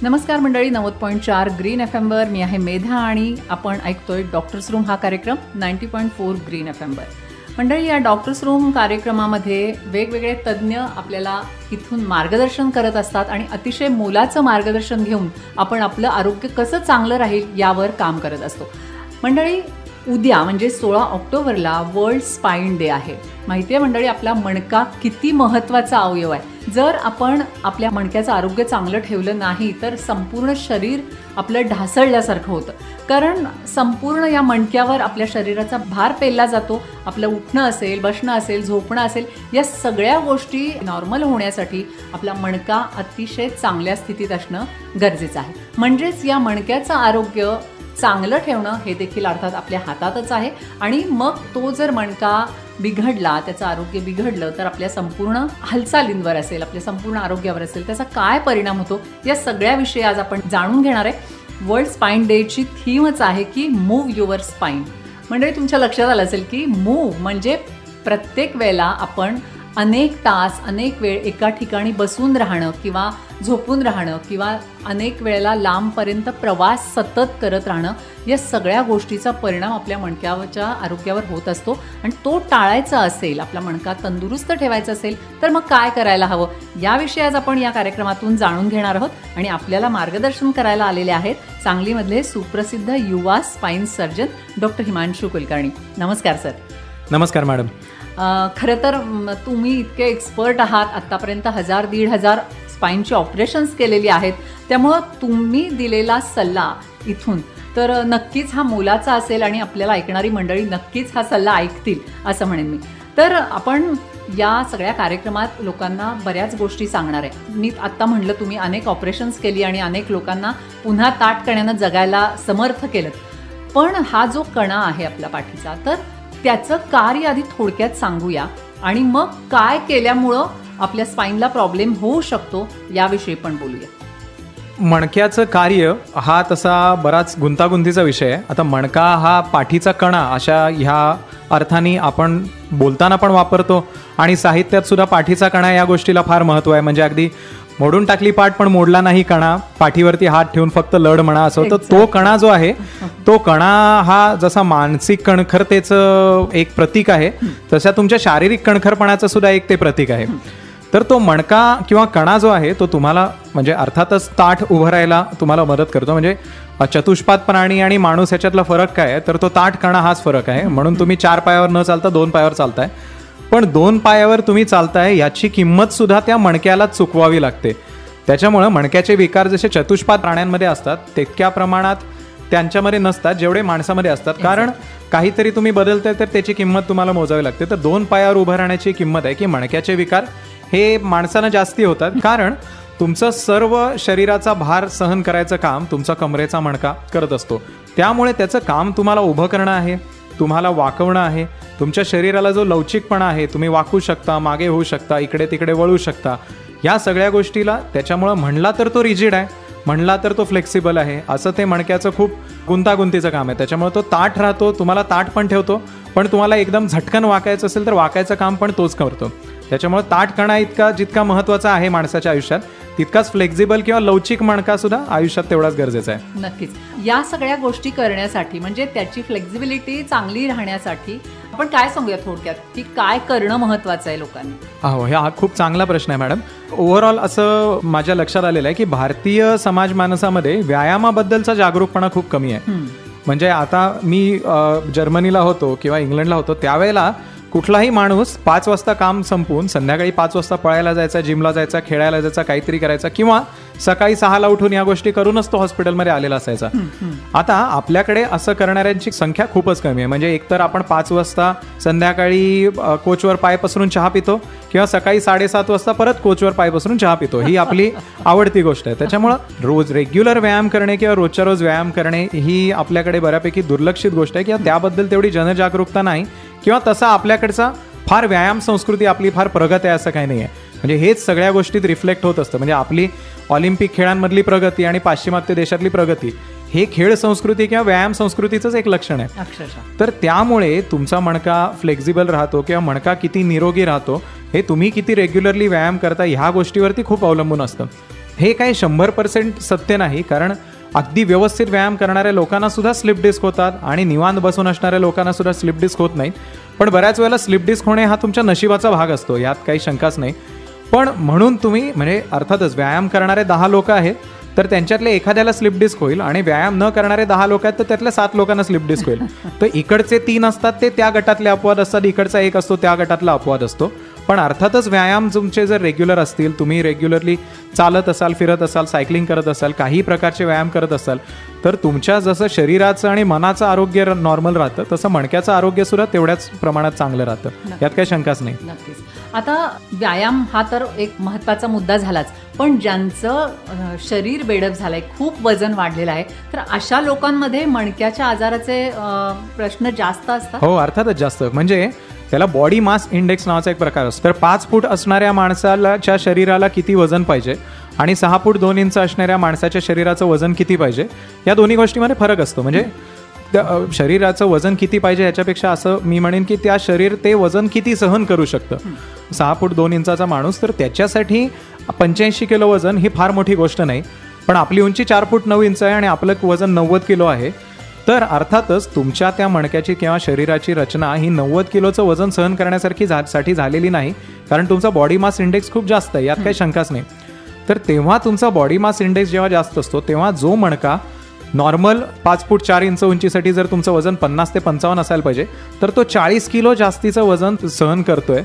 नमस्कार मंडळी, 90.4 green FM वर मी आहे मेधा आणि आपण ऐकतोय डॉक्टर्स रूम हा कार्यक्रम 90.4 ग्रीन FM वर. मंडळी, या डॉक्टर्स रूम कार्यक्रमामध्ये वेगवेगळे तज्ज्ञ आपल्याला इथून मार्गदर्शन करत असतात आणि अतिशय मोलाचं मार्गदर्शन घेऊन आपण आपलं आरोग्य कसं चांगलं राहील यावर काम करत असतो. मंडळी, उद्या म्हणजे 16 ऑक्टोबरला वर्ल्ड स्पाईन डे आहे. माहिती आहे मंडळी, आपला मणका किती महत्त्वाचा अवयव आहे. जर आपण आपल्या मणक्याचं आरोग्य चांगलं ठेवलं नाही तर संपूर्ण शरीर आपलं ढासळल्यासारखं होतं. कारण संपूर्ण या मणक्यावर आपल्या शरीराचा भार पेलला जातो. आपलं उठणं असेल, बसणं असेल, झोपणं असेल, या सगळ्या गोष्टी नॉर्मल होण्यासाठी आपला मणका अतिशय चांगल्या स्थितीत असणं गरजेचं आहे. म्हणजेच या मणक्याचं आरोग्य चांगलं ठेवणं हे देखील अर्थात आपल्या हातातच आहे. आणि मग तो जर मणका बिघडला, त्याचं आरोग्य बिघडलं तर आपल्या संपूर्ण हालचालींवर असेल, आपल्या संपूर्ण आरोग्यावर असेल, त्याचा काय परिणाम होतो या सगळ्याविषयी आज आपण जाणून घेणार आहे. वर्ल्ड स्पाईन डेची थीमच आहे की मूव्ह युअर स्पाईन. म्हणजे तुमच्या लक्षात आलं असेल की मूव्ह म्हणजे प्रत्येक वेळेला आपण अनेक तास, अनेक वेळ एका ठिकाणी बसून राहणं किंवा झोपून राहणं किंवा अनेक वेळेला लांबपर्यंत प्रवास सतत करत राहणं, या सगळ्या गोष्टीचा परिणाम आपल्या मणक्याच्या आरोग्यावर होत असतो. आणि तो टाळायचा असेल, आपला मणका तंदुरुस्त ठेवायचा असेल तर मग काय करायला हवं याविषयी आज आपण या कार्यक्रमातून जाणून घेणार आहोत. आणि आपल्याला मार्गदर्शन करायला आलेले आहेत सांगलीमधले सुप्रसिद्ध युवा spine surgeon doctor Himanshu Kulkarni. नमस्कार सर. नमस्कार मॅडम. खरं तर तुम्ही इतके एक्सपर्ट आहात, आत्तापर्यंत 1000-1500 स्पाईनची ऑपरेशन्स केलेली आहेत, त्यामुळं तुम्ही दिलेला सल्ला इथून तर नक्कीच हा मोलाचा असेल आणि आपल्याला ऐकणारी मंडळी नक्कीच हा सल्ला ऐकतील असं म्हणेन मी. तर आपण या सगळ्या कार्यक्रमात लोकांना बऱ्याच गोष्टी सांगणार आहे. मी आत्ता म्हणलं तुम्ही अनेक ऑपरेशन्स केली आणि अनेक लोकांना पुन्हा ताठकण्यानं जगायला समर्थ केलं. पण हा जो कणा आहे आपल्या पाठीचा, तर त्याचं कार्य आधी थोडक्यात सांगूया आणि मग काय केल्यामुळं आपल्या स्पाईनला प्रॉब्लेम होऊ शकतो याविषयी पण बोलूया. मणक्याचं कार्य हा तसा बराच गुंतागुंतीचा विषय आहे. आता मणका हा पाठीचा कणा अशा ह्या अर्थाने आपण बोलताना पण वापरतो आणि साहित्यात सुद्धा पाठीचा कणा या गोष्टीला फार महत्त्व आहे. म्हणजे अगदी मोडून टाकली पाठ पण मोडला नाही कणा, पाठीवरती हात ठेवून फक्त लढ म्हणा असं होतं. तो कणा जो आहे, तो कणा हा जसा मानसिक कणखरतेचं एक प्रतीक आहे, तशा तुमच्या शारीरिक कणखरपणाचं सुद्धा एक ते प्रतीक आहे. तर तो मणका किंवा कणा जो आहे तो तुम्हाला म्हणजे अर्थातच ताठ उभं राहायला तुम्हाला मदत करतो. म्हणजे चतुष्पाद प्राणी आणि माणूस ह्याच्यातला फरक काय आहे, तर तो ताठ कणा हाच फरक आहे. म्हणून तुम्ही 4 पायावर न चालता 2 पायावर चालताय, पण 2 पायावर तुम्ही चालताय याची किंमत सुद्धा त्या मणक्याला चुकवावी लागते. त्याच्यामुळं मणक्याचे विकार जसे चतुष्पाद प्राण्यांमध्ये असतात तितक्या प्रमाणात त्यांच्यामध्ये नसतात जेवढे माणसामध्ये असतात. कारण काहीतरी तुम्ही बदलताय तर त्याची किंमत तुम्हाला मोजावी लागते. तर 2 पायावर उभं राहण्याची किंमत आहे की मणक्याचे विकार हे माणसांना जास्ती होतात. कारण तुमचं सर्व शरीराचा भार सहन करायचं काम तुमचा कमरेचा मणका करत असतो. त्यामुळे त्याचं काम तुम्हाला उभं करणं आहे, तुम्हाला वाकवणं आहे. तुमच्या शरीराला जो लवचिकपणा आहे, तुम्ही वाकू शकता, मागे होऊ शकता, इकडे तिकडे वळू शकता, या सगळ्या गोष्टीला त्याच्यामुळं म्हणला तर तो रिजिड आहे, म्हणला तर तो फ्लेक्सिबल आहे, असं ते मणक्याचं खूप गुंतागुंतीचं काम आहे. त्याच्यामुळे तो ताठ राहतो, तुम्हाला ताठ पण ठेवतो, पण तुम्हाला एकदम झटकन वाकायचं असेल तर वाकायचं काम पण तोच करतो. त्याच्यामुळे ताठ कणा जितका महत्त्वाचा आहे माणसाच्या आयुष्यात, तितकाच फ्लेक्झिबल किंवा लवचिक मणका सुद्धा आयुष्यात तेवढाच गरजेचा आहे. नक्कीच. या सगळ्या गोष्टी करण्यासाठी म्हणजे त्याची फ्लेक्झिबिलिटी चांगली राहण्यासाठी आपण काय सांगूया थोडक्यात की काय करणं महत्त्वाचं आहे लोकांनी? हो, हा खूप चांगला प्रश्न आहे मॅडम. ओव्हरऑल असं माझ्या लक्षात आलेलं आहे की भारतीय समाज मानसामध्ये व्यायामाबद्दलचा जागरूकपणा खूप कमी आहे. म्हणजे आता मी जर्मनीला होतो किंवा इंग्लंडला होतो, त्यावेळेला कुठलाही माणूस 5 वाजता काम संपवून संध्याकाळी 5 वाजता पळायला जायचा, जिमला जायचा, खेळायला जायचा, काहीतरी करायचा किंवा सकाळी 6ला उठून या गोष्टी करूनच तो हॉस्पिटलमध्ये आलेला असायचा. आता आपल्याकडे असं करणाऱ्यांची संख्या खूपच कमी आहे. म्हणजे एकतर आपण 5 वाजता संध्याकाळी कोचवर पाय पसरून चहा पितो किंवा सकाळी 7:30 वाजता परत कोचवर पाय पसरून चहा पितो. ही आपली आवडती गोष्ट आहे. त्याच्यामुळं रोज रेग्युलर व्यायाम करणे किंवा रोजच्या रोज व्यायाम करणे ही आपल्याकडे बऱ्यापैकी दुर्लक्षित गोष्ट आहे किंवा त्याबद्दल तेवढी जनजागरूकता नाही किंवा तसा आपल्याकडचा फार व्यायाम संस्कृती आपली फार प्रगत आहे असं काही नाही आहे. म्हणजे हेच सगळ्या गोष्टीत रिफ्लेक्ट होत असतं. म्हणजे आपली ऑलिम्पिक खेळांमधली प्रगती आणि पाश्चिमात्य देशातली प्रगती हे खेळ संस्कृती किंवा व्यायाम संस्कृतीचंच एक लक्षण आहे अक्षरशः. तर त्यामुळे तुमचा मणका फ्लेक्झिबल राहतो किंवा मणका किती निरोगी राहतो हे तुम्ही किती रेग्युलरली व्यायाम करता ह्या गोष्टीवरती खूप अवलंबून असतं. हे काही 100% सत्य नाही, कारण अगदी व्यवस्थित व्यायाम करणाऱ्या लोकांना सुद्धा स्लिप डिस्क होतात आणि निवांत बसून असणाऱ्या लोकांना सुद्धा स्लिप डिस्क होत नाही. पण बऱ्याच वेळेला स्लिप डिस्क होणे हा तुमच्या नशिबाचा भाग असतो, यात काही शंकाच नाही. पण म्हणून तुम्ही म्हणजे अर्थातच व्यायाम करणारे 10 लोक आहेत तर त्यांच्यातले एखाद्याला स्लिप डिस्क होईल आणि व्यायाम न करणारे 10 लोक आहेत तर त्यातल्या 7 लोकांना स्लिप डिस्क होईल. तर इकडचे 3 असतात ते त्या गटातले अपवाद असतात, इकडचा 1 असतो त्या गटातला अपवाद असतो. पण अर्थातच व्यायाम तुमचे जर रेग्युलर असतील, तुम्ही रेग्युलरली चालत असाल, फिरत असाल, सायकलिंग करत असाल, काही प्रकारचे व्यायाम करत असाल तर तुमच्या जसं शरीराचं आणि मनाचं आरोग्य नॉर्मल राहतं तसं मणक्याचं आरोग्य सुद्धा तेवढ्याच प्रमाणात चांगलं राहतं, यात काही शंकाच नाही. नक्कीच. आता व्यायाम हा तर एक महत्त्वाचा मुद्दा झालाच, पण ज्यांचं शरीर बेडप झालंय, खूप वजन वाढलेलं आहे, तर अशा लोकांमध्ये मणक्याच्या आजाराचे प्रश्न जास्त असतात. हो, अर्थातच जास्त. म्हणजे त्याला बॉडी मास इंडेक्स नावाचा एक प्रकार असतो. तर 5 फूट असणाऱ्या माणसाच्या शरीराला किती वजन पाहिजे आणि 6 फूट 2 इंच असणाऱ्या माणसाच्या शरीराचं वजन किती पाहिजे, या दोन्ही गोष्टीमध्ये फरक असतो. म्हणजे शरीराचं वजन किती पाहिजे याच्यापेक्षा असं मी म्हणेन की त्या शरीर ते वजन किती सहन करू शकतं. 6 फूट 2 इंचाचा माणूस, तर त्याच्यासाठी 85 किलो वजन ही फार मोठी गोष्ट नाही. पण आपली उंची 4 फूट 9 इंच आहे आणि आपलं वजन 90 किलो आहे. तर अर्थातच तुमच्या त्या मणक्याची किंवा शरीराची रचना ही 90 किलोचं वजन सहन करण्यासारखी साठी झालेली नाही, कारण तुमचा बॉडी मास इंडेक्स खूप जास्त आहे, यात काही शंकाच नाही. तर तेव्हा तुमचा बॉडी मास इंडेक्स जेव्हा जास्त असतो तेव्हा जो मणका नॉर्मल 5 फूट 4 इंच उंचीसाठी जर तुमचं वजन 50 ते 55 असायला पाहिजे तर तो 40 किलो जास्तीचं वजन सहन करतोय.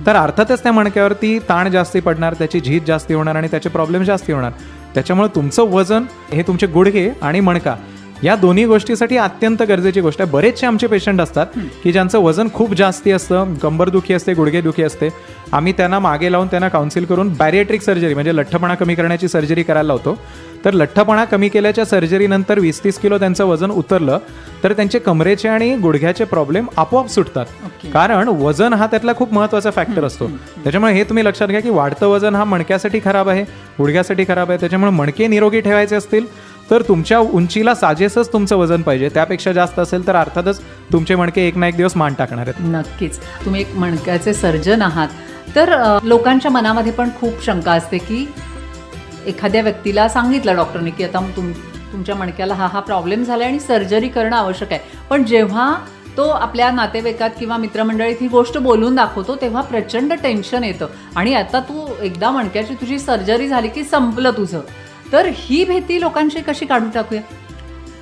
तर अर्थातच त्या मणक्यावरती ताण जास्ती पडणार, त्याची झीज जास्ती होणार आणि त्याचे प्रॉब्लेम जास्ती होणार. त्याच्यामुळे तुमचं वजन हे तुमचे गुडघे आणि मणका या दोन्ही गोष्टीसाठी अत्यंत गरजेची गोष्ट आहे. बरेचसे आमचे पेशंट असतात की ज्यांचं वजन खूप जास्ती असतं, कंबरदुखी असते, गुडघेदुखी असते. आम्ही त्यांना मागे लावून त्यांना काउन्सिल करून बॅरिएट्रिक सर्जरी म्हणजे लठ्ठपणा कमी करण्याची सर्जरी करायला लावतो. तर लठ्ठपणा कमी केल्याच्या सर्जरीनंतर 20-30 किलो त्यांचं वजन उतरलं तर त्यांचे कमरेचे आणि गुडघ्याचे प्रॉब्लेम आपोआप सुटतात. कारण वजन हा त्यातला खूप महत्त्वाचा फॅक्टर असतो. त्याच्यामुळे हे तुम्ही लक्षात घ्या की वाढतं वजन हा मणक्यासाठी खराब आहे, गुडघ्यासाठी खराब आहे. त्याच्यामुळे मणके निरोगी ठेवायचे असतील तर तुमच्या उंचीला साजेसच तुमचं वजन पाहिजे. त्यापेक्षा जास्त असेल तर अर्थातच तुमचे मणके एक ना एक दिवस मान टाकणार आहेत. नक्कीच. तुम्ही एक मणक्याचे सर्जन आहात, तर लोकांच्या मनामध्ये पण खूप शंका असते की एखाद्या व्यक्तीला सांगितलं डॉक्टरने की आता तुमच्या मणक्याला हा प्रॉब्लेम झाला आणि सर्जरी करणं आवश्यक आहे, पण जेव्हा तो आपल्या नातेवाईकात किंवा मित्रमंडळीत ही गोष्ट बोलून दाखवतो तेव्हा प्रचंड टेन्शन येतं आणि आता तू एकदा मणक्याची तुझी सर्जरी झाली की संपलं तुझं. तर ही भीती लोकांची कशी काढून टाकूया?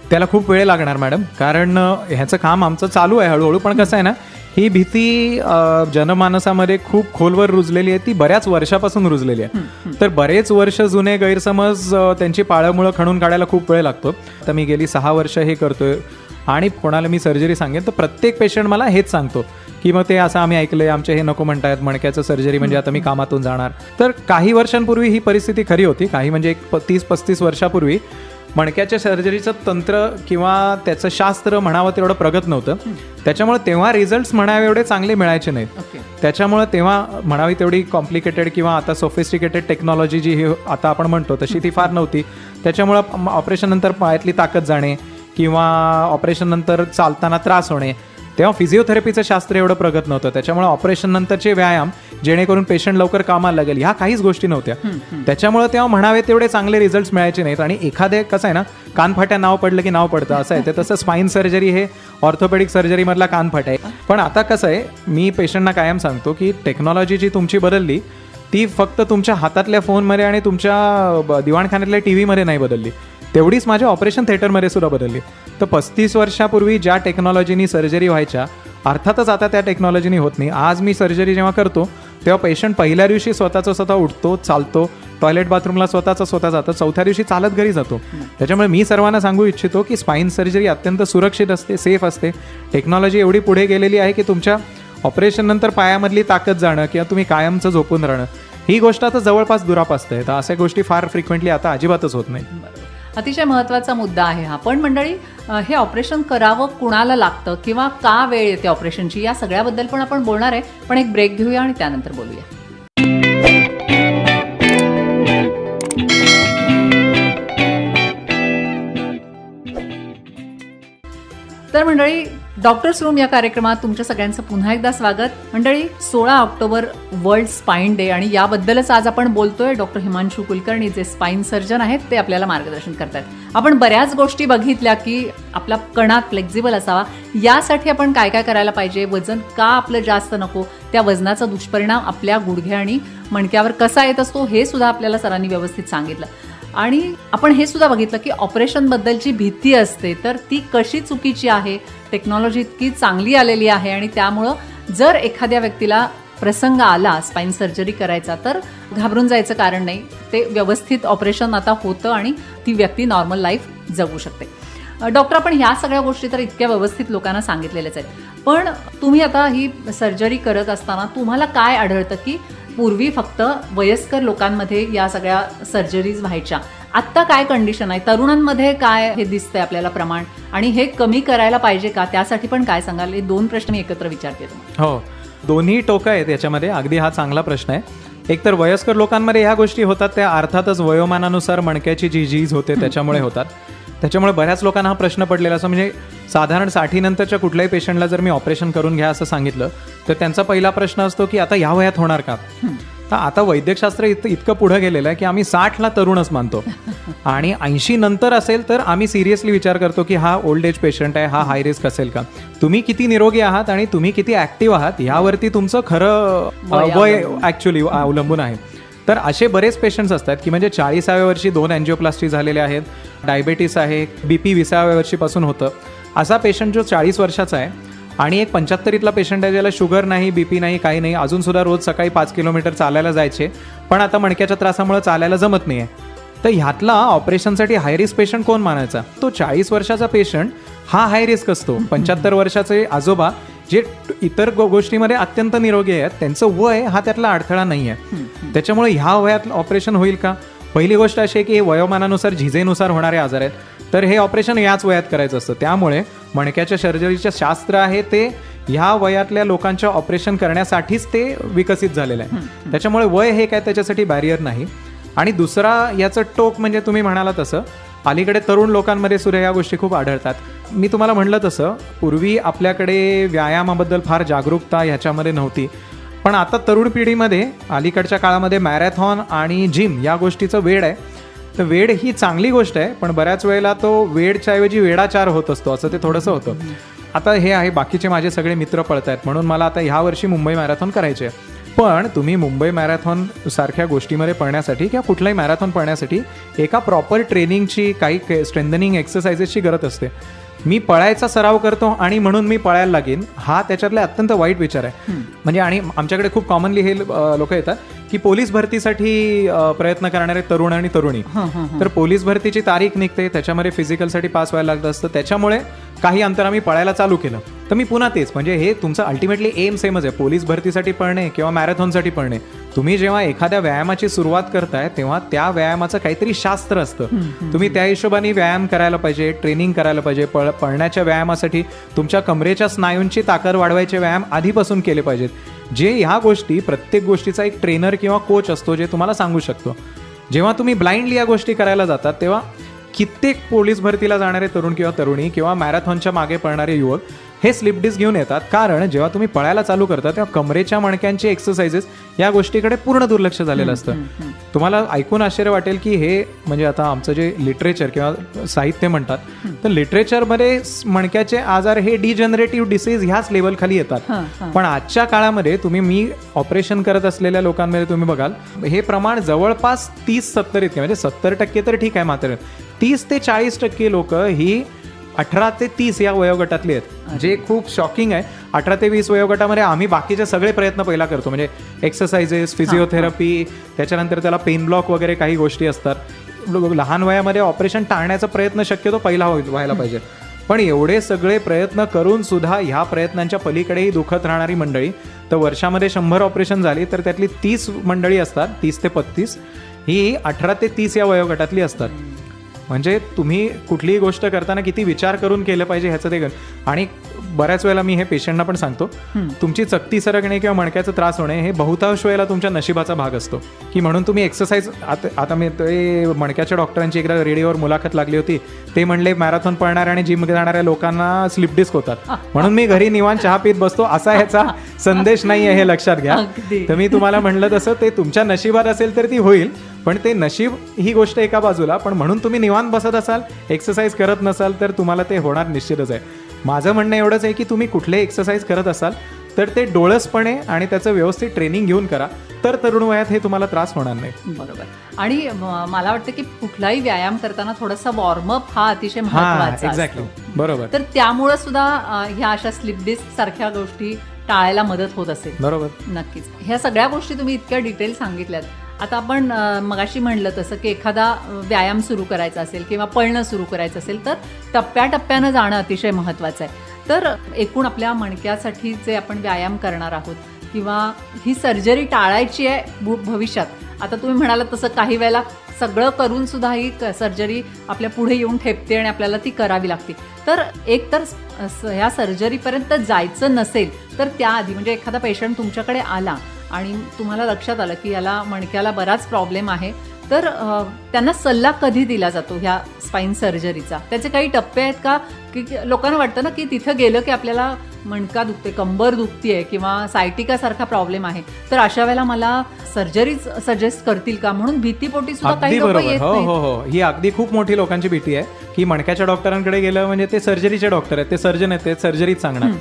त्याला खूप वेळ लागणार मॅडम, कारण ह्याचं काम आमचं चालू आहे हळूहळू. पण कसं आहे ना, ही भीती जनमानसामध्ये खूप खोलवर रुजलेली आहे, ती बऱ्याच वर्षापासून रुजलेली आहे. तर बरेच वर्ष जुने गैरसमज त्यांची पाळंमुळं खणून काढायला खूप वेळ लागतो. तर मी गेली 6 वर्ष हे करतोय आणि कोणाला मी सर्जरी सांगेन तर प्रत्येक पेशंट मला हेच सांगतो की मग ते असं आम्ही ऐकलंय, आमचे हे नको म्हणतायत, मणक्याचं सर्जरी म्हणजे आता मी कामातून जाणार. तर काही वर्षांपूर्वी ही परिस्थिती खरी होती. काही म्हणजे एक 30-35 वर्षापूर्वी मणक्याच्या सर्जरीचं तंत्र किंवा त्याचं शास्त्र म्हणावं तेवढं प्रगत नव्हतं. त्याच्यामुळे तेव्हा रिझल्ट्स म्हणावे एवढे चांगले मिळायचे नाहीत. त्याच्यामुळे तेव्हा म्हणावी तेवढी कॉम्प्लिकेटेड किंवा आता सोफिस्टिकेटेड टेक्नॉलॉजी जी ही आता आपण म्हणतो तशी ती फार नव्हती. त्याच्यामुळं ऑपरेशननंतर पायातली ताकद जाणे किंवा ऑपरेशननंतर चालताना त्रास होणे, तेव्हा फिजिओथेरपीचं शास्त्र एवढं प्रगत नव्हतं. त्याच्यामुळे ऑपरेशन नंतरचे व्यायाम जेणेकरून पेशंट लवकर कामाला लागेल ह्या काहीच गोष्टी नव्हत्या. त्याच्यामुळे तेव्हा म्हणावे तेवढे चांगले रिझल्ट्स मिळायचे नाहीत. आणि एखादे कसं आहे ना, कानफाट्या नाव पडलं की नाव पडतं असं आहे. तसं स्पाईन सर्जरी हे ऑर्थोपेडिक सर्जरीमधला कानफाट आहे. पण आता कसं आहे, मी पेशंटना कायम सांगतो की टेक्नॉलॉजी जी तुमची बदलली ती फक्त तुमच्या हातातल्या फोनमध्ये आणि तुमच्या दिवाणखान्यातल्या टीव्हीमध्ये नाही बदलली, तेवढीच माझ्या ऑपरेशन थिएटरमध्ये सुद्धा बदलली. तर 35 वर्षापूर्वी ज्या टेक्नॉलॉजीनी सर्जरी व्हायच्या अर्थातच आता त्या टेक्नॉलॉजीनी होत नाही. आज मी सर्जरी जेव्हा करतो तेव्हा पेशंट पहिल्या दिवशी स्वतः उठतो, चालतो, टॉयलेट बाथरूमला स्वतः जातो, चौथ्या दिवशी चालत घरी जातो. त्याच्यामुळे मी सर्वांना सांगू इच्छितो की स्पाईन सर्जरी अत्यंत सुरक्षित असते, सेफ असते. टेक्नॉलॉजी एवढी पुढे गेलेली आहे की तुमच्या ऑपरेशन नंतर पायामधली ताकद जाणं किंवा तुम्ही कायमचं झोपून राहणं ही गोष्ट आता जवळपास दुरापास्त आहे. तर अशा गोष्टी फार फ्रिक्वेंटली आता अजिबातच होत नाही. अतिशय महत्त्वाचा मुद्दा आहे हा. पण मंडळी, हे ऑपरेशन करावं कुणाला लागतं किंवा का वेळ येते ऑपरेशनची, या सगळ्याबद्दल पण आपण बोलणार आहे. पण एक ब्रेक घेऊया आणि त्यानंतर बोलूया. तर मंडळी, डॉक्टर्स रूम या कार्यक्रमात तुमच्या सगळ्यांचं पुन्हा एकदा स्वागत. मंडळी, 16 ऑक्टोबर वर्ल्ड स्पाइन डे आणि याबद्दलच आज आपण बोलतोय. डॉक्टर हिमांशू कुलकर्णी जे स्पाइन सर्जन आहेत ते आपल्याला मार्गदर्शन करतात. आपण बऱ्याच गोष्टी बघितल्या की आपला कणा फ्लेक्झिबल असावा यासाठी आपण काय काय करायला पाहिजे, वजन का आपलं जास्त नको, त्या वजनाचा दुष्परिणाम आपल्या गुडघे आणि मणक्यावर कसा येत असतो हे सुद्धा आपल्याला सरांनी व्यवस्थित सांगितलं. आणि आपण हे सुद्धा बघितलं की ऑपरेशनबद्दलची भीती असते तर ती कशी चुकीची आहे. टेक्नॉलॉजी इतकी चांगली आलेली आहे आणि त्यामुळं जर एखाद्या व्यक्तीला प्रसंग आला स्पाइन सर्जरी करायचा तर घाबरून जायचं कारण नाही. ते व्यवस्थित ऑपरेशन आता होतं आणि ती व्यक्ती नॉर्मल लाईफ जगू शकते. डॉक्टर, आपण ह्या सगळ्या गोष्टी तर इतक्या व्यवस्थित लोकांना सांगितलेल्याच आहेत, पण तुम्ही आता ही सर्जरी करत असताना तुम्हाला काय आढळतं की पूर्वी फक्त वयस्कर लोकांमध्ये या सगळ्या सर्जरीज व्हायच्या, आत्ता काय कंडिशन आहे, तरुणांमध्ये काय हे दिसतंय आपल्याला प्रमाण, आणि हे कमी करायला पाहिजे का, त्यासाठी पण काय सांगाल? हे दोन प्रश्न मी एकत्र विचारते तुम्हाला. हो, दोन्ही टोकं आहेत याच्यामध्ये. अगदी हा चांगला प्रश्न आहे. एक तर वयस्कर लोकांमध्ये ह्या गोष्टी होतात त्या अर्थातच वयोमानानुसार मणक्याची जी झीज होते त्याच्यामुळे होतात. त्याच्यामुळे बऱ्याच लोकांना हा प्रश्न पडलेला असं, म्हणजे साधारण 60 नंतरच्या कुठल्याही पेशंटला जर मी ऑपरेशन करून घ्या असं सांगितलं तर त्यांचा पहिला प्रश्न असतो की आता या वयात होणार का. तर आता वैद्यकशास्त्र इतकं पुढं गेलेलं आहे की आम्ही 60ला तरुणच मानतो आणि 80 नंतर असेल तर आम्ही सिरियसली विचार करतो की हा ओल्ड एज पेशंट आहे, हा हाय रिस्क असेल का. तुम्ही किती निरोगी आहात आणि तुम्ही किती ऍक्टिव्ह आहात यावरती तुमचं खरं वय ऍक्च्युली अवलंबून आहे. तर असे बरेच पेशंट्स असतात की म्हणजे 40व्या वर्षी 2 अँजिओप्लास्टी झालेले आहेत, डायबेटीस आहे, BP 20व्या वर्षीपासून होतं. असा पेशंट जो 40 वर्षाचा आहे आणि एक 75ला पेशंट आहे ज्याला शुगर नाही, BP नाही, काही नाही, अजून सुद्धा रोज सकाळी 5 किलोमीटर चालायला जायचे पण आता मणक्याच्या त्रासामुळे चालायला जमत नाही आहे. तर ह्यातला ऑपरेशनसाठी हाय रिस्क पेशंट कोण मानायचा? तो 40 वर्षाचा पेशंट हा हाय रिस्क असतो. 75 वर्षाचे आजोबा जे इतर गोष्टीमध्ये अत्यंत निरोगी आहेत, त्यांचं वय हा त्यातला अडथळा नाही आहे. त्याच्यामुळे ह्या वयात ऑपरेशन होईल का? पहिली गोष्ट अशी आहे की हे वयोमानानुसार झिजेनुसार होणारे आजार आहेत, तर हे ऑपरेशन याच वयात करायचं असतं. त्यामुळे मणक्याच्या सर्जरीचं शास्त्र आहे ते ह्या वयातल्या लोकांच्या ऑपरेशन करण्यासाठीच ते विकसित झालेलं आहे. त्याच्यामुळे वय हे काय त्याच्यासाठी बॅरियर नाही. आणि दुसरा याचं टोक म्हणजे तुम्ही म्हणाला तसं अलीकडे तरुण लोकांमध्ये सुद्धा या गोष्टी खूप आढळतात. मी तुम्हाला म्हणलं तसं पूर्वी आपल्याकडे व्यायामाबद्दल फार जागरूकता ह्याच्यामध्ये नव्हती, पण आता तरुण पिढीमध्ये अलीकडच्या काळामध्ये मॅरेथॉन आणि जिम या गोष्टीचं वेड आहे. तर वेड ही चांगली गोष्ट आहे, पण बऱ्याच वेळेला तो वेडच्या ऐवजी वेडाचार होत असतो, असं ते थोडंसं होतं. आता हे आहे बाकीचे माझे सगळे मित्र पळत आहेत म्हणून मला आता ह्या वर्षी मुंबई मॅरेथॉन करायचे आहे. पण तुम्ही मुंबई मॅरेथॉन सारख्या गोष्टीमध्ये पळण्यासाठी किंवा कुठलाही मॅरेथॉन पळण्यासाठी एका प्रॉपर ट्रेनिंगची, काही स्ट्रेंथनिंग एक्सरसाइजेसची गरज असते. मी पळायचा सराव करतो आणि म्हणून मी पळायला लागेन, हा त्याच्यातले अत्यंत वाईट विचार आहे. म्हणजे आणि आमच्याकडे खूप कॉमनली हे लोक येतात की पोलीस भरतीसाठी प्रयत्न करणारे तरुण आणि तरुणी, तर पोलीस भरतीची तारीख निघते, त्याच्यामध्ये फिजिकलसाठी पास व्हायला लागत असतं, त्याच्यामुळे काही अंतर आम्ही पळायला चालू केलं. तर मी पुन्हा तेच, म्हणजे हे तुमचं अल्टिमेटली एम सेमच आहे, पोलीस भरतीसाठी पळणे किंवा मॅरेथॉनसाठी पळणे. तुम्ही जेव्हा एखाद्या व्यायामाची सुरुवात करताय तेव्हा त्या व्यायामाचं काहीतरी शास्त्र असतं. तुम्ही त्या हिशोबाने व्यायाम करायला पाहिजे, ट्रेनिंग करायला पाहिजे. पळण्याच्या व्यायामासाठी तुमच्या कमरेच्या स्नायूंची ताकद वाढवायचे व्यायाम आधीपासून केले पाहिजेत, जे ह्या गोष्टी प्रत्येक गोष्टीचा एक ट्रेनर किंवा कोच असतो जे तुम्हाला सांगू शकतो. जेव्हा तुम्ही ब्लाइंडली या गोष्टी करायला जातात तेव्हा कित्येक पोलीस भरतीला जाणारे तरुण किंवा तरुणी किंवा मॅरेथॉनच्या मागे पळणारे युवक हे स्लिप डिस्क घेऊन येतात, कारण जेव्हा तुम्ही पळायला चालू करता तेव्हा कमरेच्या मणक्यांचे एक्सरसाइजेस या गोष्टीकडे पूर्ण दुर्लक्ष झालेलं असतं. तुम्हाला ऐकून आश्चर्य वाटेल की हे म्हणजे आता आमचं जे लिटरेचर किंवा साहित्य म्हणतात तर लिटरेचरमध्ये मणक्याचे आजार हे डिजनरेटिव्ह डिसीज ह्याच लेवल खाली येतात. पण आजच्या काळामध्ये तुम्ही मी ऑपरेशन करत असलेल्या लोकांमध्ये तुम्ही बघाल हे प्रमाण जवळपास 30-70 इतके, म्हणजे 70% तर ठीक आहे, मात्र 30 ते 40% लोक ही 18 ते 30 या वयोगटातले आहेत, जे खूप शॉकिंग आहे. 18 ते 20 वयोगटामध्ये आम्ही बाकीचे सगळे प्रयत्न पहिला करतो, म्हणजे एक्सरसाइजेस, फिजिओथेरपी, त्याच्यानंतर त्याला पेन ब्लॉक वगैरे काही गोष्टी असतात. लहान वयामध्ये ऑपरेशन टाळण्याचा प्रयत्न शक्यतो पहिला व्हायला पाहिजे. पण एवढे सगळे प्रयत्न करून सुद्धा ह्या प्रयत्नांच्या पलीकडेही दुखत राहणारी मंडळी, तर वर्षामध्ये 100 ऑपरेशन झाली तर त्यातली 30 मंडळी असतात, 30 ते 35 ही 18 ते 30 या वयोगटातली असतात. म्हणजे तुम्ही कुठलीही गोष्ट करताना किती विचार करून केलं पाहिजे ह्याचं ते. आणि बऱ्याच वेळेला मी हे पेशंटना पण सांगतो, तुमची चकती सरकणे किंवा मणक्याचा त्रास होणे हे बहुतांश वेळेला तुमच्या नशिबाचा भाग असतो, की म्हणून तुम्ही एक्सरसाइज. आता मी ते मणक्याच्या डॉक्टरांची एकदा रेडिओवर मुलाखत लागली होती, ते म्हणले मॅरेथॉन पळणाऱ्या आणि जिम जाणाऱ्या लोकांना स्लिप डिस्क होतात, म्हणून मी घरी निवांत चहा पीत बसतो, असा ह्याचा संदेश नाही आहे, हे लक्षात घ्या. तर मी तुम्हाला म्हणलं तसं ते तुमच्या नशिबात असेल तर ती होईल, पण ते नशीब ही गोष्ट एका बाजूला, पण म्हणून तुम्ही निवांत बसत असाल, एक्सरसाइज करत नसाल तर तुम्हाला ते होणार निश्चितच आहे. माझं म्हणणं एवढंच आहे की तुम्ही कुठलेही एक्सरसाइज करत असाल तर ते डोळसपणे आणि त्याचं व्यवस्थित ट्रेनिंग घेऊन करा, तर तरुण वयात हे तुम्हाला त्रास होणार नाही. बरोबर. आणि मला वाटतं की कुठलाही व्यायाम करताना थोडासा वॉर्मअप हा अतिशय महत्त्वाचा. एक्झॅक्टली, बरोबर. तर त्यामुळे सुद्धा ह्या अशा स्लिप डिस्क सारख्या गोष्टी टाळायला मदत होत असेल. बरोबर, नक्कीच. ह्या सगळ्या गोष्टी तुम्ही इतक्या डिटेल सांगितल्यात. आता आपण मगाशी म्हणलं तसं की एखादा व्यायाम सुरू करायचा असेल किंवा पळणं सुरू करायचं असेल तर टप्प्याटप्प्यानं जाणं अतिशय महत्त्वाचं आहे. तर एकूण आपल्या मणक्यासाठी जे आपण व्यायाम करणार आहोत किंवा ही सर्जरी टाळायची आहे भविष्यात, आता तुम्ही म्हणालात तसं काही वेळेला सगळं करून सुद्धा ही सर्जरी आपल्या पुढे येऊन ठेपते आणि आपल्याला ती करावी लागते. तर एक तर ह्या सर्जरीपर्यंत जायचं नसेल तर त्याआधी म्हणजे एखादा पेशंट तुमच्याकडे आला आणि तुम्हाला लक्षात आलं की याला मणक्याला बराच प्रॉब्लेम आहे, तर त्यांना सल्ला कधी दिला जातो ह्या स्पाईन सर्जरीचा? त्याचे काही टप्पे आहेत का? की लोकांना वाटतं ना की तिथं गेलं की आपल्याला मणका दुखते, कंबर दुखतीये किंवा सायटिकासारखा प्रॉब्लेम आहे, तर अशा वेळेला मला सर्जरीच सजेस्ट करतील का, म्हणून भीतीपोटी सुद्धा काही लोक येत नाहीत. हो, ही अगदी खूप मोठी लोकांची भीती आहे की मणक्याच्या डॉक्टरांकडे गेलं म्हणजे ते सर्जरीचे डॉक्टर आहेत, ते सर्जन आहेत, ते सर्जरीच सांगणार.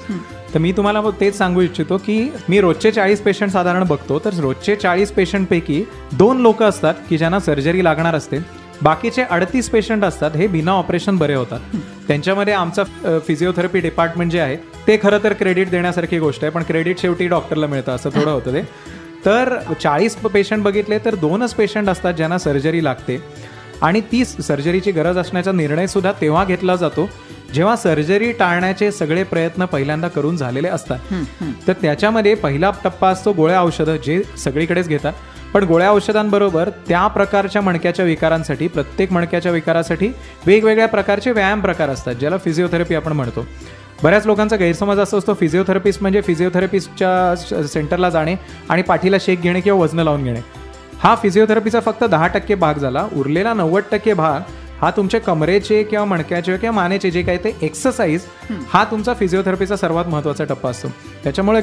तर मी तुम्हाला तेच सांगू इच्छितो की मी रोजचे 40 पेशंट साधारण बघतो, तर रोजचे 40 पेशंटपैकी 2 लोक असतात की ज्यांना सर्जरी लागणार असते. बाकीचे 38 पेशंट असतात हे बिना ऑपरेशन बरे होतात. त्यांच्यामध्ये आमचा फिजिओथेरपी डिपार्टमेंट जे आहे ते खरं तर क्रेडिट देण्यासारखी गोष्ट आहे, पण क्रेडिट शेवटी डॉक्टरला मिळतं, असं थोडं होतं ते. तर 40 पेशंट बघितले तर 2च पेशंट असतात ज्यांना सर्जरी लागते, आणि ती सर्जरीची गरज असण्याचा निर्णय सुद्धा तेव्हा घेतला जातो जेव्हा सर्जरी टाळण्याचे सगळे प्रयत्न पहिल्यांदा करून झालेले असतात. तर त्याच्यामध्ये पहिला टप्पा असतो गोळ्या औषधं, जे सगळीकडेच घेतात, पण गोळ्या औषधांबरोबर त्या प्रकारच्या मणक्याच्या विकारांसाठी, प्रत्येक मणक्याच्या विकारासाठी वेगवेगळ्या प्रकारचे व्यायाम प्रकार असतात, ज्याला फिजिओथेरपी आपण म्हणतो. बऱ्याच लोकांचा गैरसमज असा असतो फिजिओथेरपिस्ट म्हणजे फिजिओथेरपिस्टच्या सेंटरला जाणे आणि पाठीला शेक घेणे किंवा वजन लावून घेणे. हा फिजिओथेरपीचा फक्त 10% भाग झाला. उरलेला 90% भाग हा तुमच्या कमरेचे किंवा मणक्याचे किंवा मानेचे जे काही ते एक्सरसाइज, हा तुमचा फिजिओथेरपीचा सर्वात महत्त्वाचा टप्पा असतो. त्याच्यामुळे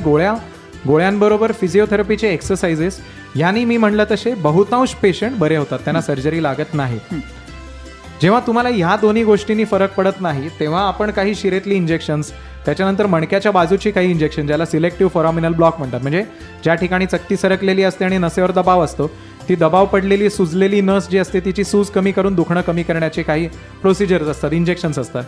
गोळ्यांबरोबर फिजिओथेरपीचे एक्सरसाइजेस यांनी मी म्हणलं तसे बहुतांश पेशंट बरे होतात, त्यांना सर्जरी लागत नाही. जेव्हा तुम्हाला ह्या दोन्ही गोष्टींनी फरक पडत नाही तेव्हा आपण काही शिरेतली इंजेक्शन्स, त्याच्यानंतर मणक्याच्या बाजूची काही इंजेक्शन ज्याला सिलेक्टिव्ह फोरामिनल ब्लॉक म्हणतात, म्हणजे ज्या ठिकाणी चकती सरकलेली असते आणि नसेवर दबाव असतो, ती दबाव पडलेली सुजलेली नस जी असते तिची सूज कमी करून दुखणं कमी करण्याचे काही प्रोसिजर्स असतात, इंजेक्शन्स असतात,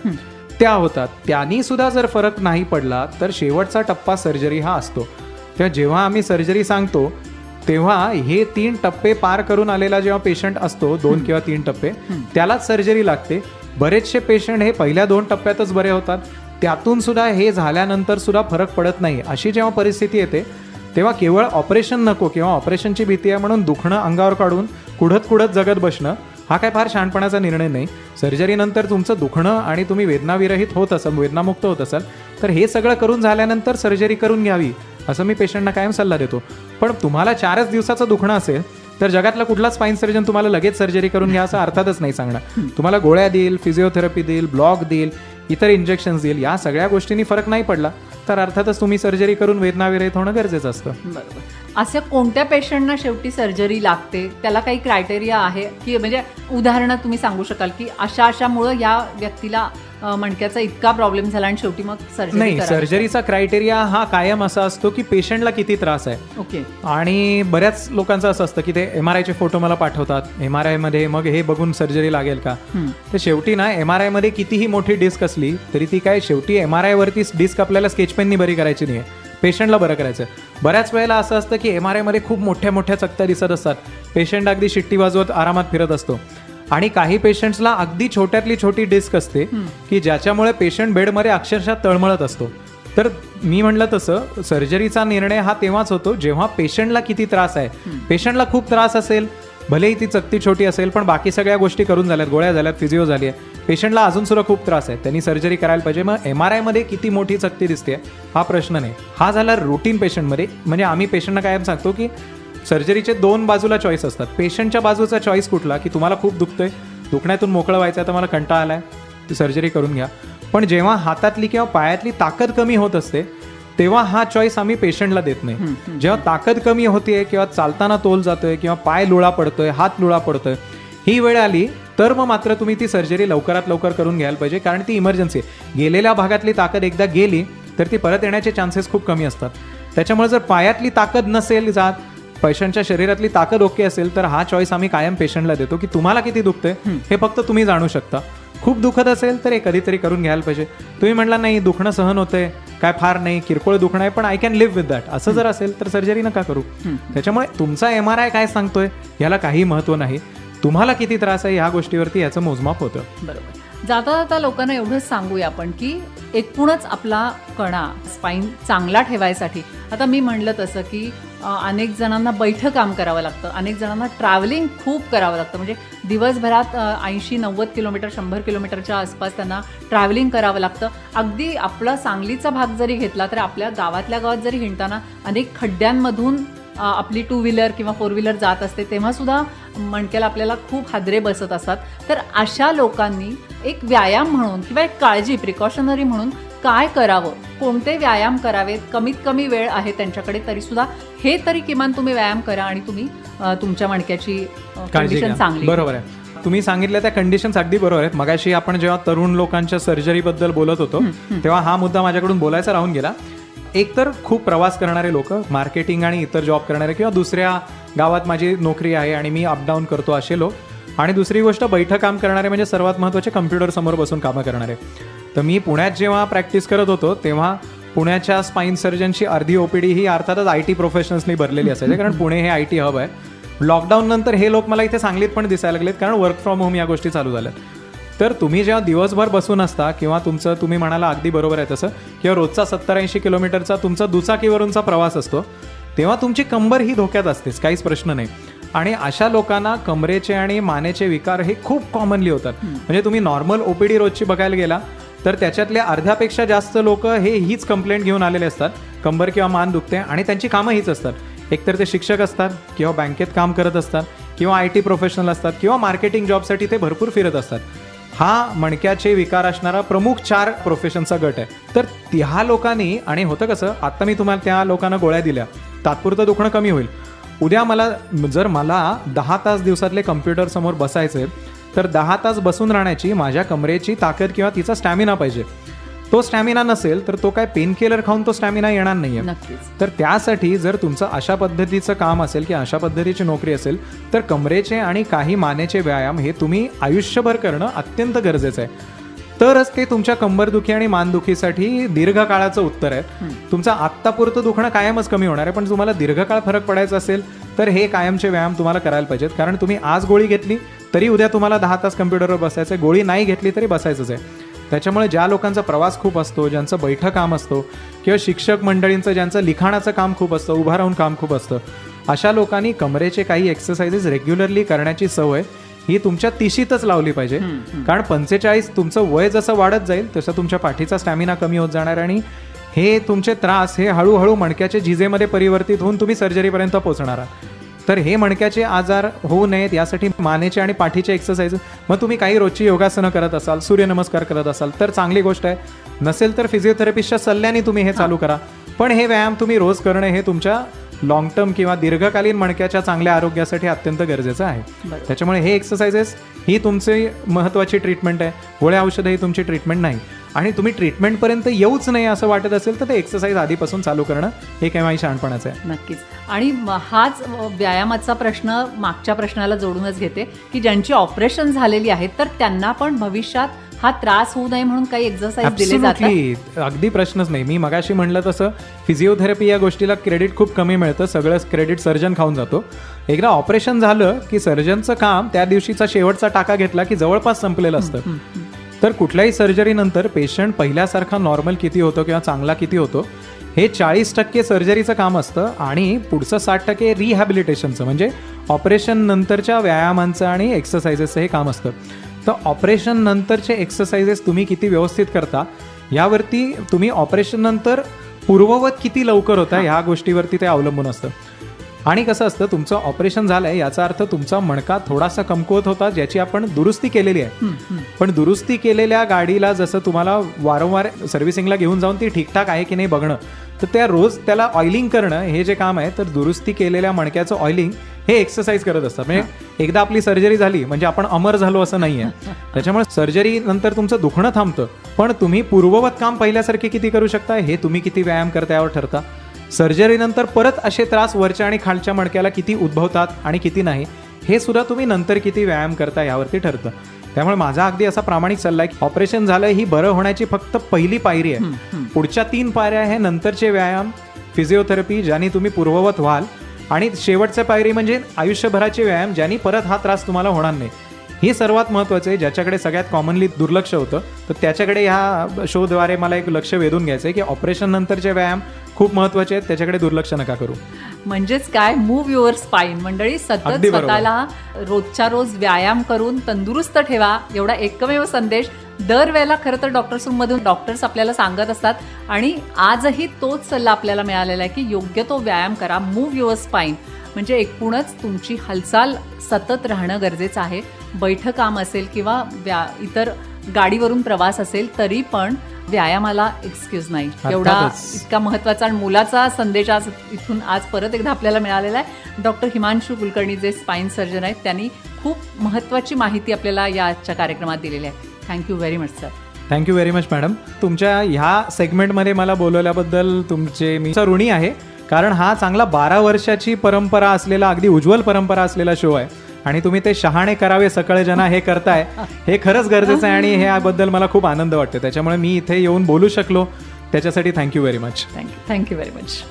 त्या होतात. त्यांनी सुद्धा जर फरक नाही पडला तर शेवटचा टप्पा सर्जरी हा असतो. तेव्हा जेव्हा आम्ही सर्जरी सांगतो तेव्हा हे 3 टप्पे पार करून आलेला जेव्हा पेशंट असतो, 2 किंवा 3 टप्पे, त्यालाच सर्जरी लागते. बरेचसे पेशंट हे पहिल्या 2 टप्प्यातच बरे होतात, त्यातून सुद्धा हे झाल्यानंतर सुद्धा फरक पडत नाही. अशी जेव्हा परिस्थिती येते तेव्हा केवळ ऑपरेशन नको किंवा ऑपरेशनची भीती आहे म्हणून दुखणं अंगावर काढून कुढत जगत बसणं हा काय फार शहाणपणाचा निर्णय नाही. सर्जरीनंतर तुमचं दुखणं आणि तुम्ही वेदनाविरहित होत असाल, वेदनामुक्त होत असाल, तर हे सगळं करून झाल्यानंतर सर्जरी करून घ्यावी असं मी पेशंटना कायम सल्ला देतो. पण तुम्हाला 4च दिवसाचं दुखणं असेल तर जगातला कुठला स्पाईन सर्जन तुम्हाला लगेच सर्जरी करून घ्या असं अर्थातच नाही सांगणार. तुम्हाला गोळ्या देईल, फिजिओथेरपी देईल, ब्लॉक देईल, इतर इंजेक्शन्स देईल. या सगळ्या गोष्टींनी फरक नाही पडला तर अर्थातच तुम्ही सर्जरी करून वेदनाविरहित होणं गरजेचं असतं. बरोबर. अशा कोणत्या पेशंटना शेवटी सर्जरी लागते, त्याला काही क्रायटेरिया आहे की म्हणजे उदाहरणं तुम्ही सांगू शकाल की अशामुळं या व्यक्तीला मणक्याचा इतका प्रॉब्लेम झाला आणि शेवटी मग सर्जरी? नाही, सर्जरीचा क्रायटेरिया हा कायम असा असतो की पेशंटला किती त्रास आहे. ओके. आणि बऱ्याच लोकांचं असं असतं की ते MRI फोटो मला पाठवतात, MRI मध्ये मग हे बघून सर्जरी लागेल का. तर शेवटी ना MRI मध्ये कितीही मोठी डिस्क असली तरी ती काय शेवटी MRI वरतीच डिस्क आपल्याला स्केच पेननी बरी करायची नाही, पेशंटला बरं करायचं. बऱ्याच वेळेला असं असतं की MRI मध्ये खूप मोठ्या चकत्या दिसत असतात, पेशंट अगदी शिट्टी वाजवत आरामात फिरत असतो, आणि काही पेशंट्सला अगदी छोट्यातली छोटी डिस्क असते की ज्याच्यामुळे पेशंट बेडमध्ये अक्षरशः तळमळत असतो. तर मी म्हणलं तसं सर्जरीचा निर्णय हा तेव्हाच होतो जेव्हा पेशंटला किती त्रास आहे. पेशंटला खूप त्रास असेल, भलेही ती चकती छोटी असेल, पण बाकी सगळ्या गोष्टी करून झाल्यात, गोळ्या झाल्यात, फिजिओ झाली आहे, पेशंटला अजून सुद्धा खूप त्रास आहे, त्यांनी सर्जरी करायला पाहिजे. मग MRI मध्ये किती मोठी चकती दिसते हा प्रश्न नाही. हा झाला रुटीन पेशंटमध्ये. म्हणजे आम्ही पेशंटना कायम सांगतो की सर्जरीचे 2 बाजूला चॉईस असतात. पेशंटच्या बाजूचा चॉईस कुठला, की तुम्हाला खूप दुखतंय, दुखण्यातून मोकळं व्हायचं आहे, तर मला कंटाळा आलाय, ती सर्जरी करून घ्या. पण जेव्हा हातातली किंवा पायातली ताकद कमी होत असते तेव्हा हा चॉईस आम्ही पेशंटला देत नाही. जेव्हा ताकद कमी होतीये किंवा चालताना तोल जातोय किंवा पाय लुळा पडतोय, हात लुळा पडतोय, ही वेळ आली तर मग मात्र तुम्ही ती सर्जरी लवकरात लवकर करून घ्यायला पाहिजे, कारण ती इमर्जन्सी आहे. गेलेल्या भागातली ताकद एकदा गेली तर ती परत येण्याचे चान्सेस खूप कमी असतात. त्याच्यामुळे जर पायातली ताकद नसेल जात, पेशंटच्या शरीरातली ताकद ओके असेल, तर हा चॉईस आम्ही कायम पेशंटला देतो की तुम्हाला किती दुखतंय हे फक्त तुम्ही जाणू शकता. खूप दुखत असेल तर हे कधीतरी करून घ्यायला पाहिजे. तुम्ही म्हटला नाही दुखणं सहन होतंय, काय फार नाही, किरकोळ दुखणं आहे, पण I can live with that, असं जर असेल तर सर्जरी नका करू. त्याच्यामुळे तुमचा MRI काय सांगतोय याला काही महत्व नाही, तुम्हाला किती त्रास आहे ह्या गोष्टीवरती याचं मोजमाप होतं. बरोबर. जाता जाता लोकांना एवढंच सांगूया आपण की एकूणच आपला कणा स्पाईन चांगला ठेवायसाठी, आता मी म्हणलं तसं की अनेक जणांना बैठं काम करावं लागतं, अनेक जणांना ट्रॅव्हलिंग खूप करावं लागतं. म्हणजे दिवसभरात 80-90 किलोमीटर 100 किलोमीटरच्या आसपास त्यांना ट्रॅव्हलिंग करावं लागतं. अगदी आपला सांगलीचा भाग जरी घेतला तर आपल्या गावातल्या गावात जरी हिंडताना अनेक खड्ड्यांमधून आपली 2 व्हीलर किंवा 4 व्हीलर जात असते, तेव्हा सुद्धा मणक्याला आपल्याला खूप हादरे बसत असतात. तर अशा लोकांनी एक व्यायाम म्हणून किंवा एक काळजी प्रिकॉशनरी म्हणून काय करावं, कोणते व्यायाम करावेत, कमीत कमी वेळ आहे त्यांच्याकडे तरी सुद्धा हे तरी किमान तुम्ही व्यायाम करा आणि तुम्ही तुमच्या मणक्याची कंडिशन चांगली. बरोबर आहे, तुम्ही सांगितल्या त्या कंडिशन्स अगदी बरोबर आहेत. मगाशी आपण जेव्हा तरुण लोकांच्या सर्जरीबद्दल बोलत होतो तेव्हा हा मुद्दा माझ्याकडून बोलायचा राहून गेला. एकतर खूप प्रवास करणारे लोक, मार्केटिंग आणि इतर जॉब करणारे, किंवा दुसऱ्या गावात माझी नोकरी आहे आणि मी अपडाऊन करतो असे लोक, आणि दुसरी गोष्ट बैठं काम करणारे म्हणजे सर्वात महत्त्वाचे कम्प्युटर समोर बसून कामं करणारे. तर मी पुण्यात जेव्हा प्रॅक्टिस करत होतो तेव्हा पुण्याच्या स्पाईन सर्जनची अर्धी OPD ही अर्थातच IT प्रोफेशनल्सनी भरलेली असायची, कारण पुणे हे IT हब आहे. लॉकडाऊन नंतर हे लोक मला इथे सांगलीत पण दिसायला लागलेत, कारण वर्क फ्रॉम होम या गोष्टी चालू झाल्यात. तर तुम्ही जेव्हा दिवसभर बसून असता किंवा तुमचं, तुम्ही म्हणाला अगदी बरोबर आहे तसं, किंवा रोजचा 70-80 किलोमीटरचा तुमचा दुचाकीवरूनचा प्रवास असतो, तेव्हा तुमची कंबर ही धोक्यात असतेच, काहीच प्रश्न नाही. आणि अशा लोकांना कमरेचे आणि मानेचे विकार हे खूप कॉमनली होतात. म्हणजे तुम्ही नॉर्मल OPD रोजची बघायला गेला तर त्याच्यातल्या अर्ध्यापेक्षा जास्त लोक हीच कंप्लेंट घेऊन आलेले असतात, कंबर किंवा मान दुखते, आणि त्यांची कामं हीच असतात. एकतर ते शिक्षक असतात किंवा बँकेत काम करत असतात किंवा IT प्रोफेशनल असतात किंवा मार्केटिंग जॉबसाठी ते भरपूर फिरत असतात. हा मणक्याचे विकार असणारा प्रमुख 4 प्रोफेशनचा गट आहे. तर त्या लोकांनी, आणि होतं कसं, आता मी तुम्हाला त्या लोकांना गोळ्या दिल्या, तात्पुरतं दुखणं कमी होईल. उद्या मला 10 तास दिवसातले कम्प्युटर समोर बसायचे, तर 10 तास बसून राहण्याची माझ्या कमरेची ताकद किंवा तिचा स्टॅमिना पाहिजे. तो स्टॅमिना नसेल तर तो काय पेन किलर खाऊन तो स्टॅमिना येणार नाहीये. तर त्यासाठी जर तुमचं अशा पद्धतीचं काम असेल किंवा अशा पद्धतीची नोकरी असेल तर कमरेचे आणि काही मानेचे व्यायाम हे तुम्ही आयुष्यभर करणं अत्यंत गरजेचं आहे. तरच ते तुमच्या कंबरदुखी आणि मानदुखीसाठी दीर्घकाळाचं उत्तर आहे. तुमचं आत्तापुरतं दुखणं कायमच कमी होणार आहे, पण तुम्हाला दीर्घकाळ फरक पडायचा असेल तर हे कायमचे व्यायाम तुम्हाला करायला पाहिजेत. कारण तुम्ही आज गोळी घेतली तरी उद्या तुम्हाला 10 तास कम्प्युटरवर बसायचं आहे, गोळी नाही घेतली तरी बसायचंच आहे. त्याच्यामुळे ज्या लोकांचा प्रवास खूप असतो, ज्यांचं बैठं काम असतो, किंवा शिक्षक मंडळींचं ज्यांचं लिखाणाचं काम खूप असतं, उभं राहून काम खूप असतं, अशा लोकांनी कमरेचे काही एक्सरसाइजेस रेग्युलरली करण्याची सवय ही तुमच्या तिशीतच लावली पाहिजे. कारण 45 तुमचं वय जसं वाढत जाईल तसं तुमच्या पाठीचा स्टॅमिना कमी होत जाणार, आणि हे तुमचे त्रास हे हळूहळू मणक्याच्या झिजेमध्ये परिवर्तित होऊन तुम्ही सर्जरीपर्यंत पोहोचणार आहात. तर हे मणक्याचे आजार होऊ नयेत यासाठी मानेचे आणि पाठीचे एक्सरसाइज, मग तुम्ही काही रोजची योगासनं करत असाल, सूर्यनमस्कार करत असाल तर चांगली गोष्ट आहे. नसेल तर फिजिओथेरपिस्टच्या सल्ल्याने तुम्ही हे चालू करा. पण हे व्यायाम तुम्ही रोज करणे हे तुमच्या लॉंग टर्म किंवा दीर्घकालीन मणक्याच्या चांगल्या आरोग्यासाठी अत्यंत गरजेचं आहे. त्याच्यामुळे हे एक्सरसाइजेस ही तुमची महत्त्वाची ट्रीटमेंट आहे, गोळ्या औषधं ही तुमची ट्रीटमेंट नाही. आणि तुम्ही ट्रीटमेंटपर्यंत येऊच नाही असं वाटत असेल तर ते एक्सरसाइज आधीपासून चालू करणं हे केव्हाही शहाणपणाचं आहे. नक्कीच. आणि हाच व्यायामाचा प्रश्न मागच्या प्रश्नाला जोडूनच घेते की ज्यांची ऑपरेशन झालेली आहेत तर त्यांना पण भविष्यात हा त्रास होऊ नये म्हणून काही एक्सरसाइज दिले जातात. अगदी प्रश्नच नाही. मी मगाशी म्हणलं तसं फिजिओथेरपी या गोष्टीला क्रेडिट खूप कमी मिळतं, सगळं क्रेडिट सर्जन खाऊन जातो. एकदा ऑपरेशन झालं की सर्जनचं काम त्या दिवशीचा शेवटचा टाका घेतला की जवळपास संपलेलं असतं. तर कुठल्याही सर्जरीनंतर पेशंट पहिल्यासारखा नॉर्मल किती होतो किंवा चांगला किती होतो हे 40% सर्जरीचं काम असतं, आणि पुढचं 60% रिहॅबिलिटेशनचं म्हणजे ऑपरेशन नंतरच्या व्यायामांचं आणि एक्सरसाइजेसचं हे काम असतं. तर ऑपरेशन नंतरचे एक्सरसाइजेस तुम्ही किती व्यवस्थित करता यावरती, तुम्ही ऑपरेशन नंतर पूर्ववत किती लवकर होता ह्या गोष्टीवरती ते अवलंबून असतं. आणि कसं असतं, तुमचं ऑपरेशन झालंय याचा अर्थ तुमचा मणका थोडासा कमकुवत होता ज्याची आपण दुरुस्ती केलेली आहे. पण दुरुस्ती केलेल्या गाडीला जसं तुम्हाला वारंवार सर्व्हिसिंगला घेऊन जाऊन ती ठीकठाक आहे की नाही बघणं, तर त्या रोज त्याला ऑइलिंग करणं हे जे काम आहे, तर दुरुस्ती केलेल्या मणक्याचं ऑइलिंग हे एक्सरसाइज करत असतात. म्हणजे एकदा आपली सर्जरी झाली म्हणजे आपण अमर झालो असं नाहीये. त्याच्यामुळे सर्जरी नंतर तुमचं दुखणं थांबतं, पण तुम्ही पूर्ववत काम पहिल्यासारखे किती करू शकता हे तुम्ही किती व्यायाम करता यावर ठरता. सर्जरीनंतर परत असे त्रास वरच्या आणि खालच्या मणक्याला किती उद्भवतात आणि किती नाही हे सुद्धा तुम्ही नंतर किती व्यायाम करता यावरती ठरतं. त्यामुळे माझा अगदी असा प्रामाणिक सल्ला आहे की ऑपरेशन झालं ही बरं होण्याची फक्त पहिली पायरी आहे. पुढच्या 3 पायऱ्या हे नंतरचे व्यायाम, फिजिओथेरपी ज्याने तुम्ही पूर्ववत व्हाल, आणि शेवटच्या पायरी म्हणजे आयुष्यभराचे व्यायाम ज्याने परत हा त्रास तुम्हाला होणार नाही. हे सर्वात महत्त्वाचं आहे, ज्याच्याकडे सगळ्यात कॉमनली दुर्लक्ष होतं. तर त्याच्याकडे ह्या शोद्वारे मला एक लक्ष वेधून घ्यायचं आहे की ऑपरेशन नंतरचे व्यायाम खूप महत्त्वाचे आहेत, त्याच्याकडे दुर्लक्ष नका करू. म्हणजेच काय, मूव्ह युअर स्पाईन. मंडळी, सतत स्वतःला रोजच्या रोज व्यायाम करून तंदुरुस्त ठेवा, एवढा एकमेव संदेश दरवेळेला खरं तर डॉक्टर्स रूममधून डॉक्टर्स आपल्याला सांगत असतात. आणि आजही तोच सल्ला आपल्याला मिळालेला आहे की योग्य तो व्यायाम करा, मूव्ह युअर स्पाईन. म्हणजे एकूणच तुमची हालचाल सतत राहणं गरजेचं आहे. बैठं काम असेल किंवा इतर गाडीवरून प्रवास असेल तरी पण व्यायामाला एक्सक्यूज नाही. एवढा इतका महत्त्वाचा आणि मुलाचा संदेश आज इथून आज परत एकदा आपल्याला मिळालेला आहे. डॉक्टर हिमांशू कुलकर्णी जे स्पाईन सर्जन आहेत त्यांनी खूप महत्त्वाची माहिती आपल्याला या आजच्या कार्यक्रमात दिलेली आहे. Thank you very much sir. Thank you very much madam. तुमच्या ह्या सेगमेंटमध्ये मला बोलवल्याबद्दल तुमचे मी ऋणी आहे, कारण हा चांगला 12 वर्षाची परंपरा असलेला, अगदी उज्ज्वल परंपरा असलेला शो आहे आणि तुम्ही ते शहाणे करावे सकळ जना हे करताय, हे खरंच गरजेचं आहे आणि ह्याबद्दल मला खूप आनंद वाटतो. त्याच्यामुळे मी इथे येऊन बोलू शकलो त्याच्यासाठी thank you very much. Thank you very much.